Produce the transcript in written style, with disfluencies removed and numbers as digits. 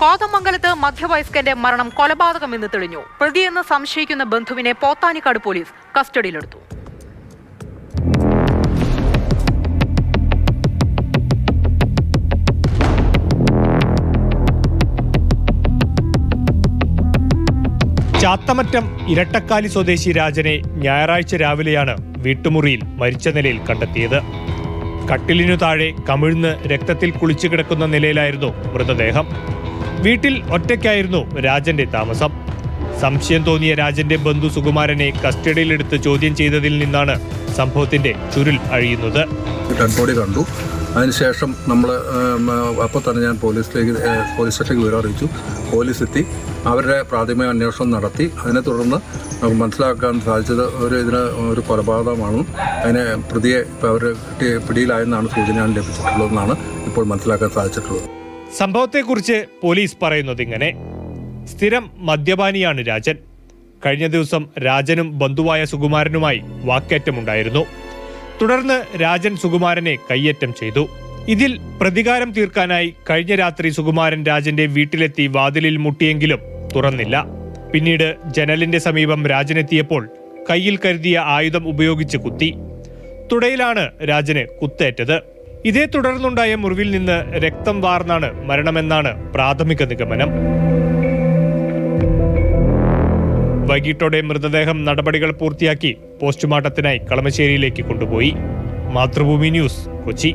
കോതമംഗലത്ത് മധ്യവയസ്കന്റെ മരണം കൊലപാതകമെന്ന് തെളിഞ്ഞു. പ്രതിയെന്ന് സംശയിക്കുന്ന ബന്ധുവിനെ പോത്താനിക്കാട് പോലീസ് കസ്റ്റഡിയിലെടുത്തു. ചാത്തമറ്റം ഇരട്ടക്കാലി സ്വദേശി രാജനെ ഞായറാഴ്ച രാവിലെയാണ് വീട്ടുമുറിയിൽ മരിച്ച നിലയിൽ കണ്ടെത്തിയത്. കട്ടിലിനു താഴെ കമിഴ്ന്ന് രക്തത്തിൽ കുളിച്ചു കിടക്കുന്ന നിലയിലായിരുന്നു മൃതദേഹം. വീട്ടിൽ ഒറ്റയ്ക്കായിരുന്നു രാജന്റെ താമസം. സംശയം തോന്നിയ രാജന്റെ ബന്ധു സുകുമാരനെ കസ്റ്റഡിയിലെടുത്ത് ചോദ്യം ചെയ്തതിൽ നിന്നാണ് സംഭവത്തിന്റെ ചുരുൾ അഴിയുന്നത്. ഡെഡ് കണ്ടു. അതിനുശേഷം നമ്മൾ അപ്പോൾ തന്നെ ഞാൻ പോലീസ് സ്റ്റേഷനിലേക്ക് വിവരം അറിയിച്ചു. പോലീസ് എത്തി അവരുടെ പ്രാഥമിക അന്വേഷണം നടത്തി. അതിനെ തുടർന്ന് മനസ്സിലാക്കാൻ സാധിച്ചത് ഒരു കൊലപാതകമാണ്. അതിനെ പ്രതിയെ ഇപ്പോൾ അവർ പിടിയിലായെന്നാണ് സൂചന ലഭിച്ചിട്ടുള്ളതെന്നാണ് ഇപ്പോൾ മനസ്സിലാക്കാൻ സാധിച്ചിട്ടുള്ളത്. സംഭവത്തെക്കുറിച്ച് പോലീസ് പറയുന്നത് ഇങ്ങനെ: സ്ഥിരം മദ്യപാനിയാണ് രാജൻ. കഴിഞ്ഞ ദിവസം രാജനും ബന്ധുവായ സുകുമാരനുമായി വാക്കേറ്റമുണ്ടായിരുന്നു. തുടർന്ന് രാജൻ സുകുമാരനെ കയ്യേറ്റം ചെയ്തു. ഇതിൽ പ്രതികാരം തീർക്കാനായി കഴിഞ്ഞ രാത്രി സുകുമാരൻ രാജന്റെ വീട്ടിലെത്തി വാതിലിൽ മുട്ടിയെങ്കിലും തുറന്നില്ല. പിന്നീട് ജനലിന്റെ സമീപം രാജനെത്തിയപ്പോൾ കയ്യിൽ കരുതിയ ആയുധം ഉപയോഗിച്ച് കുത്തി. തുടയിലാണ് രാജന് കുത്തേറ്റത്. ഇതേ തുടർന്നുണ്ടായ മുറിവിൽ നിന്ന് രക്തം വാർന്നാണ് മരണമെന്നാണ് പ്രാഥമിക നിഗമനം. വൈകിട്ടോടെ മൃതദേഹം നടപടികൾ പൂർത്തിയാക്കി പോസ്റ്റ്മോർട്ടത്തിനായി കളമശ്ശേരിയിലേക്ക് കൊണ്ടുപോയി. മാതൃഭൂമി ന്യൂസ്, കൊച്ചി.